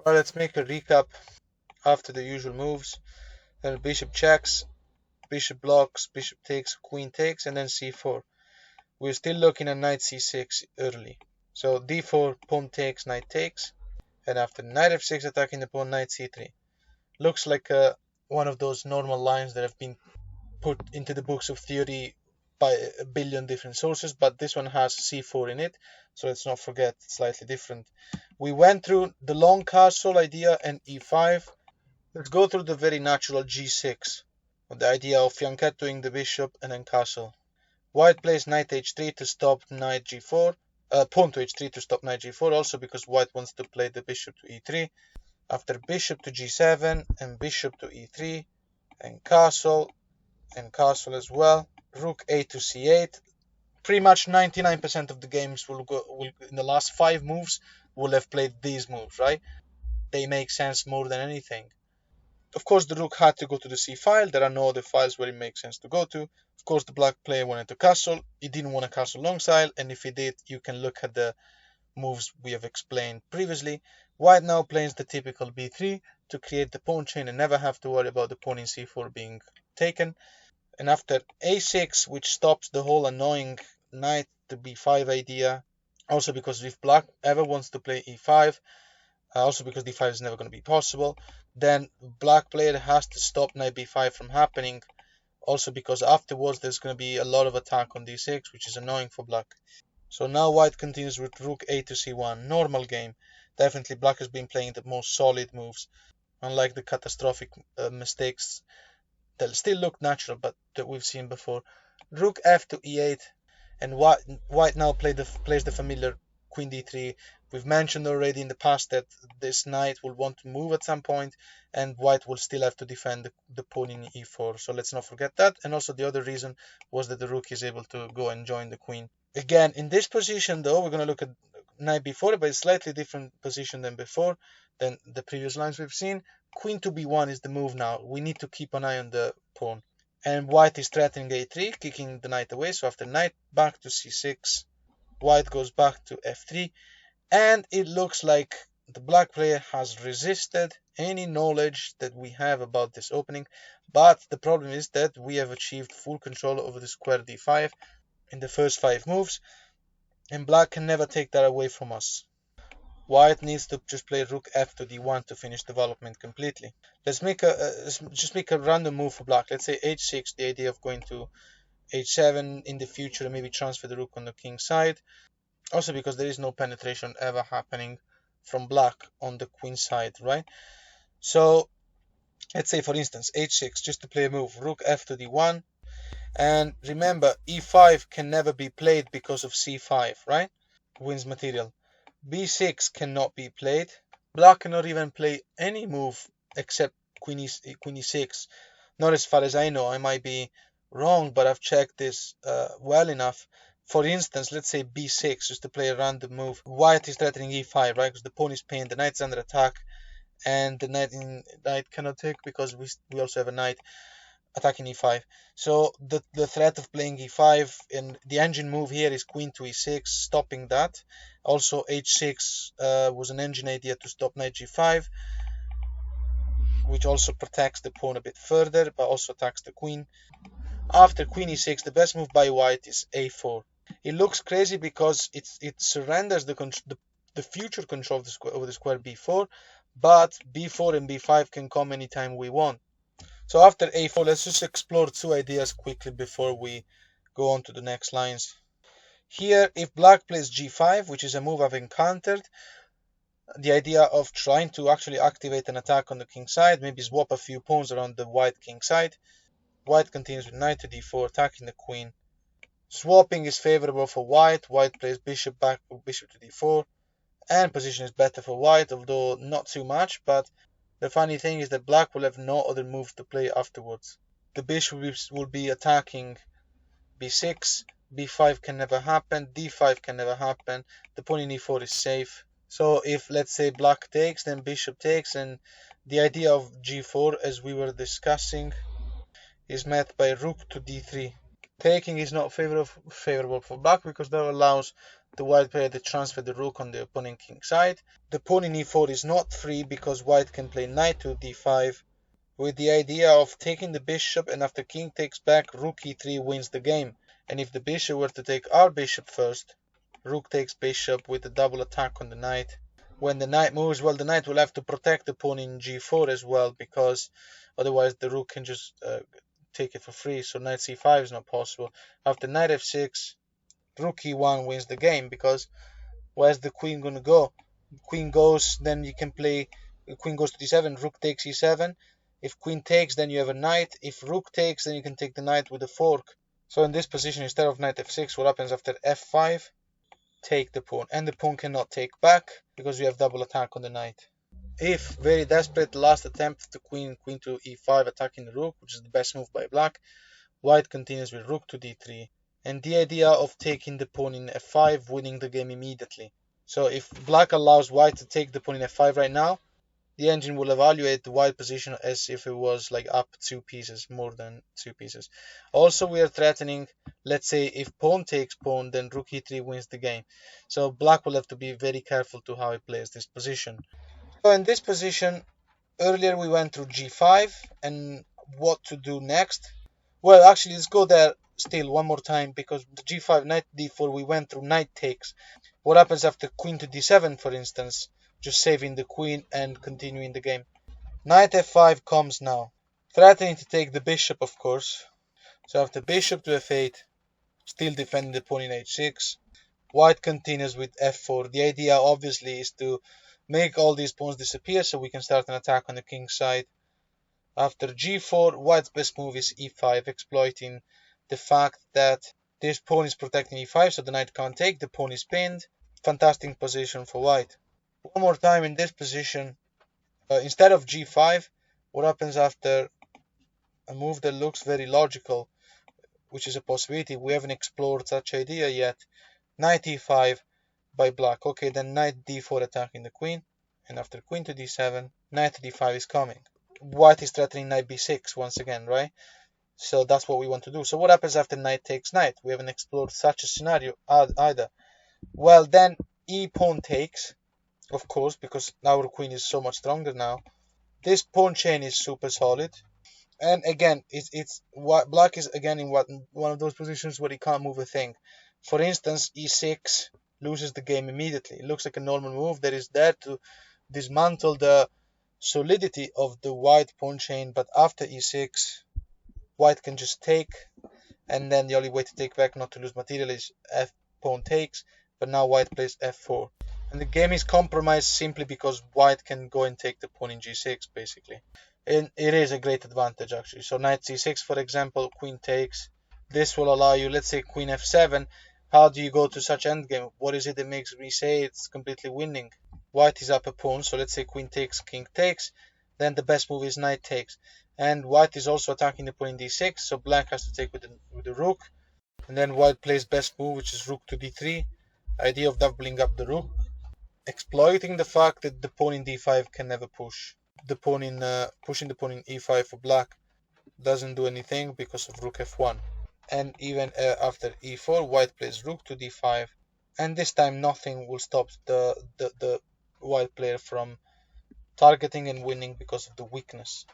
Well, let's make a recap after the usual moves. Then bishop checks, bishop blocks, bishop takes, queen takes, and then c4. We're still looking at knight c6 early. So d4, pawn takes, knight takes, and after knight f6 attacking the pawn, knight c3. Looks like one of those normal lines that have been put into the books of theory by a billion different sources, but this one has c4 in it, so let's not forget it's slightly different. We went through the long castle idea and e5. Let's go through the very natural g6, the idea of fianchettoing the bishop and then castle. White plays knight h3 to stop knight g4, pawn to h3 to stop knight g4, also because white wants to play the bishop to e3. After bishop to g7 and bishop to e3 and castle as well. Rook a to c8. Pretty much 99% of the games will in the last 5 moves will have played these moves, right? They make sense more than anything. Of course, the rook had to go to the c file. There are no other files where it makes sense to go to. Of course, the black player wanted to castle. He didn't want to castle longside, and if he did, you can look at the moves we have explained previously. White now plays the typical b3 to create the pawn chain and never have to worry about the pawn in c4 being taken. And after a6, which stops the whole annoying knight to b5 idea, also because if black ever wants to play e5, also because d5 is never going to be possible, then black player has to stop knight b5 from happening, also because afterwards there's going to be a lot of attack on d6, which is annoying for black. So now white continues with rook a to c1, normal game. Definitely black has been playing the most solid moves, unlike the catastrophic mistakes that still look natural but that we've seen before. Rook f to e8, and white now plays the familiar queen d3. We've mentioned already in the past that this knight will want to move at some point, and white will still have to defend the pawn in e4. So let's not forget that. And also the other reason was that the rook is able to go and join the queen. Again, in this position though, we're going to look at knight b4, but it's slightly different position than before, than the previous lines we've seen. Queen to b1 is the move now. We need to keep an eye on the pawn. And white is threatening a3, kicking the knight away. So after knight back to c6, white goes back to f3. And it looks like the black player has resisted any knowledge that we have about this opening. But the problem is that we have achieved full control over the square d5 in the first 5 moves. And black can never take that away from us. White needs to just play rook f to d1 to finish development completely. Let's just make a random move for black. Let's say h6, the idea of going to h7 in the future and maybe transfer the rook on the king side. Also because there is no penetration ever happening from black on the queen side, right? So let's say for instance h6, just to play a move, rook f to d1. And remember, e5 can never be played because of c5, right? Wins material. b6 cannot be played. Black cannot even play any move except queen e6. Not as far as I know. I might be wrong, but I've checked this well enough. For instance, let's say b6, just to play a random move. White is threatening e5, right? Because the pawn is pinned, the knight's under attack, and the knight cannot take because we also have a knight attacking e5. So the threat of playing e5 and the engine move here is queen to e6, stopping that. Also h6 was an engine idea to stop knight g5, which also protects the pawn a bit further, but also attacks the queen. After queen e6, the best move by white is a4. It looks crazy because it surrenders the future control of over the square b4, but b4 and b5 can come anytime we want. So after a4, let's just explore 2 ideas quickly before we go on to the next lines. Here, if black plays g5, which is a move I've encountered, the idea of trying to actually activate an attack on the king side, maybe swap a few pawns around the white king side. White continues with knight to d4, attacking the queen. Swapping is favorable for white. White plays bishop back, bishop to d4, and position is better for white, although not too much. But the funny thing is that black will have no other moves to play afterwards. The bishop will be attacking b6, b5 can never happen, d5 can never happen, the pawn in e4 is safe. So if, let's say, black takes, then bishop takes, and the idea of g4, as we were discussing, is met by rook to d3. Taking is not favorable for black because that allows the white player to transfer the rook on the opponent king side. The pawn in e4 is not free because white can play knight to d5 with the idea of taking the bishop, and after king takes back, rook e3 wins the game. And if the bishop were to take our bishop first, rook takes bishop with a double attack on the knight. When the knight moves, well, the knight will have to protect the pawn in g4 as well, because otherwise the rook can just take it for free. So knight c5 is not possible. After knight f6, rook e1 wins the game, because where's the queen going to go? Queen goes, then you can play, queen goes to d7, rook takes e7. If queen takes, then you have a knight. If rook takes, then you can take the knight with a fork. So in this position, instead of knight f6, what happens after f5? Take the pawn. And the pawn cannot take back because we have double attack on the knight. If very desperate, last attempt to queen to e5, attacking the rook, which is the best move by black, white continues with rook to d3. And the idea of taking the pawn in f5, winning the game immediately. So if black allows white to take the pawn in f5 right now, the engine will evaluate the white position as if it was like up 2 pieces, more than 2 pieces. Also, we are threatening, let's say if pawn takes pawn, then rook e3 wins the game. So black will have to be very careful to how he plays this position. So in this position, earlier we went through g5 and what to do next. Well, actually, let's go there still one more time, because the g5, knight d4, we went through knight takes. What happens after queen to d7, for instance? Just saving the queen and continuing the game. Knight f5 comes now, threatening to take the bishop, of course. So after bishop to f8, still defending the pawn in h6, white continues with f4. The idea obviously is to make all these pawns disappear so we can start an attack on the king's side. After g4, white's best move is e5, exploiting the fact that this pawn is protecting e5, so the knight can't take, the pawn is pinned. Fantastic position for white. One more time in this position, instead of g5, what happens after a move that looks very logical, which is a possibility, we haven't explored such idea yet, knight e5 by black. Okay, then knight d4 attacking the queen, and after queen to d7, knight to d5 is coming. White is threatening knight b6 once again, right? So that's what we want to do. So what happens after knight takes knight? We haven't explored such a scenario either. Well, then e pawn takes, of course, because our queen is so much stronger now. This pawn chain is super solid, and again, it's what black is again in one of those positions where he can't move a thing. For instance, e6 loses the game immediately. It looks like a normal move that is there to dismantle the solidity of the white pawn chain, but after e6, white can just take, and then the only way to take back, not to lose material, is f pawn takes, but now white plays f4. And the game is compromised simply because white can go and take the pawn in g6, basically. And it is a great advantage, actually. So knight c6, for example, queen takes. This will allow you, let's say, queen f7. How do you go to such endgame? What is it that makes me say it's completely winning? White is up a pawn, so let's say queen takes, king takes. Then the best move is knight takes. And white is also attacking the pawn in d6, so black has to take with the rook. And then white plays best move, which is rook to d3. Idea of doubling up the rook, exploiting the fact that the pawn in d5 can never push. The pawn in pushing the pawn in e5 for black doesn't do anything because of rook f1. And even after e4, white plays rook to d5, and this time nothing will stop the white player from targeting and winning because of the weakness.